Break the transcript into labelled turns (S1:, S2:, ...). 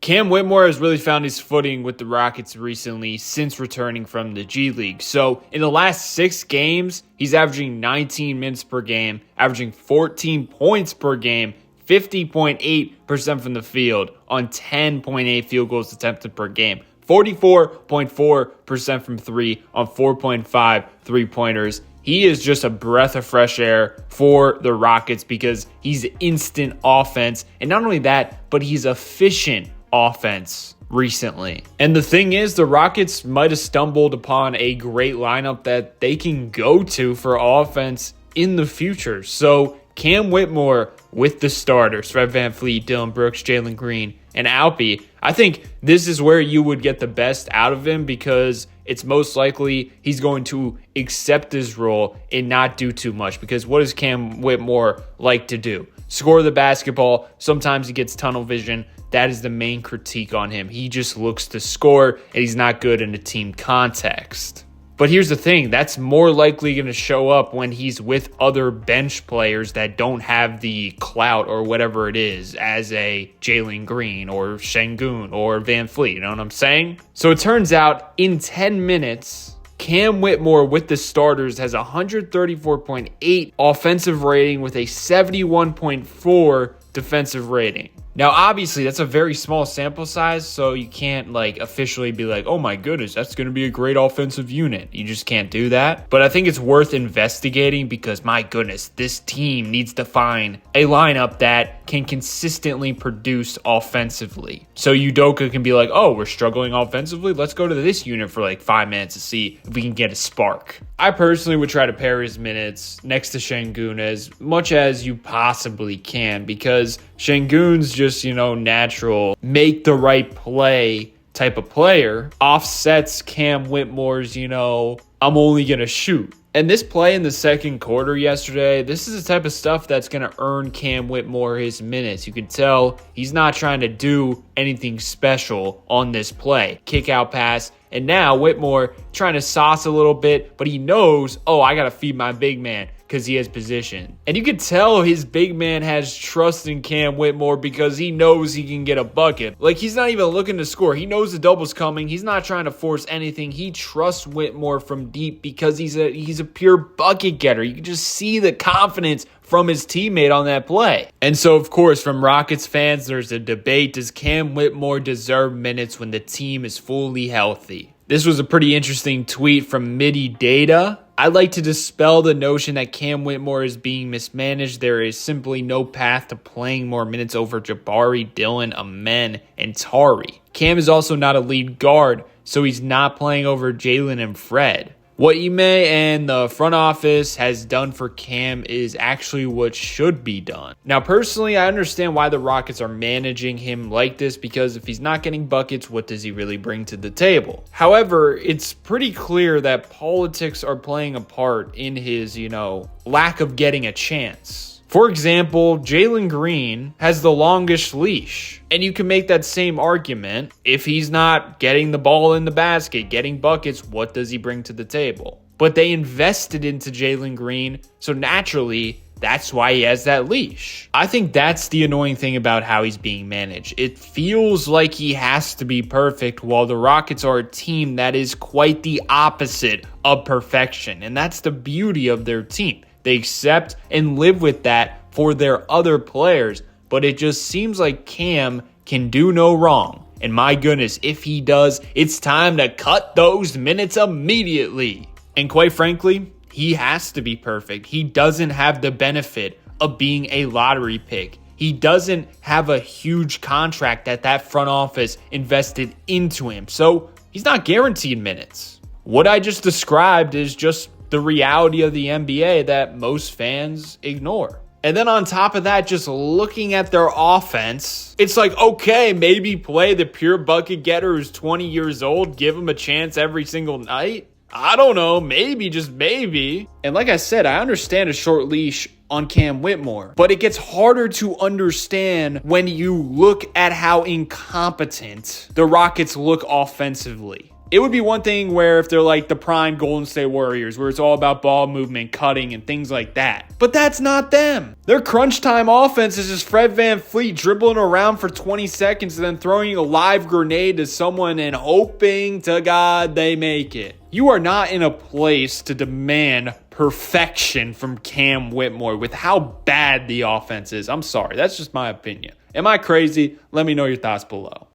S1: Cam Whitmore has really found his footing with the Rockets recently since returning from the G League. So in the last 6 games, he's averaging 19 minutes per game, averaging 14 points per game, 50.8% from the field on 10.8 field goals attempted per game, 44.4% from 3 on 4.5 3-pointers. He is just a breath of fresh air for the Rockets because he's instant offense. And not only that, but he's efficient offense recently. And the thing is, the Rockets might have stumbled upon a great lineup that they can go to for offense in the future. So Cam Whitmore with the starters, Fred VanVleet, Dillon Brooks, Jalen Green, and Alpi. I think this is where you would get the best out of him because it's most likely he's going to accept his role and not do too much. Because what does Cam Whitmore like to do? Score the basketball. Sometimes he gets tunnel vision. That is the main critique on him. He just looks to score, and he's not good in a team context. But here's the thing, that's more likely going to show up when he's with other bench players that don't have the clout or whatever it is as a Jalen Green or Şengün or VanVleet, you know what I'm saying? So it turns out in 10 minutes, Cam Whitmore with the starters has 134.8 offensive rating with a 71.4 defensive rating. Now, obviously, that's a very small sample size, so you can't, officially be like, oh my goodness, that's going to be a great offensive unit. You just can't do that. But I think it's worth investigating because, my goodness, this team needs to find a lineup that can consistently produce offensively. So Udoka can be like, oh, we're struggling offensively. Let's go to this unit for 5 minutes to see if we can get a spark. I personally would try to pair his minutes next to Şengün as much as you possibly can because Şengün's just, natural, make the right play type of player offsets Cam Whitmore's, I'm only going to shoot. And this play in the second quarter yesterday, this is the type of stuff that's going to earn Cam Whitmore his minutes. You can tell he's not trying to do anything special on this play. Kick out pass. And now Whitmore trying to sauce a little bit, but he knows, oh, I got to feed my big man because he has position. And you can tell his big man has trust in Cam Whitmore because he knows he can get a bucket. He's not even looking to score. He knows the double's coming. He's not trying to force anything. He trusts Whitmore from deep because he's a pure bucket getter. You can just see the confidence from his teammate on that play. And so, of course, from Rockets fans, there's a debate. Does Cam Whitmore deserve minutes when the team is fully healthy? This was a pretty interesting tweet from MIDI Data. I'd like to dispel the notion that Cam Whitmore is being mismanaged. There is simply no path to playing more minutes over Jabari, Dillon, Amen, and Tari. Cam is also not a lead guard, so he's not playing over Jalen and Fred. What Ime and the front office has done for Cam is actually what should be done. Now, personally, I understand why the Rockets are managing him like this because if he's not getting buckets, what does he really bring to the table? However, it's pretty clear that politics are playing a part in his, lack of getting a chance. For example, Jalen Green has the longest leash. And you can make that same argument. If he's not getting the ball in the basket, getting buckets, what does he bring to the table? But they invested into Jalen Green, so naturally, that's why he has that leash. I think that's the annoying thing about how he's being managed. It feels like he has to be perfect, while the Rockets are a team that is quite the opposite of perfection. And that's the beauty of their team. They accept and live with that for their other players, but it just seems like Cam can do no wrong. And my goodness, if he does, it's time to cut those minutes immediately. And quite frankly, he has to be perfect. He doesn't have the benefit of being a lottery pick. He doesn't have a huge contract that front office invested into him. So he's not guaranteed minutes. What I just described is just the reality of the NBA that most fans ignore. And then on top of that, just looking at their offense, it's like, okay, maybe play the pure bucket getter who's 20 years old, give him a chance every single night. I don't know, maybe, just maybe. And like I said, I understand a short leash on Cam Whitmore, but it gets harder to understand when you look at how incompetent the Rockets look offensively. It would be one thing where if they're like the prime Golden State Warriors, where it's all about ball movement, cutting, and things like that. But that's not them. Their crunch time offense is just Fred VanVleet dribbling around for 20 seconds and then throwing a live grenade to someone and hoping to God they make it. You are not in a place to demand perfection from Cam Whitmore with how bad the offense is. I'm sorry. That's just my opinion. Am I crazy? Let me know your thoughts below.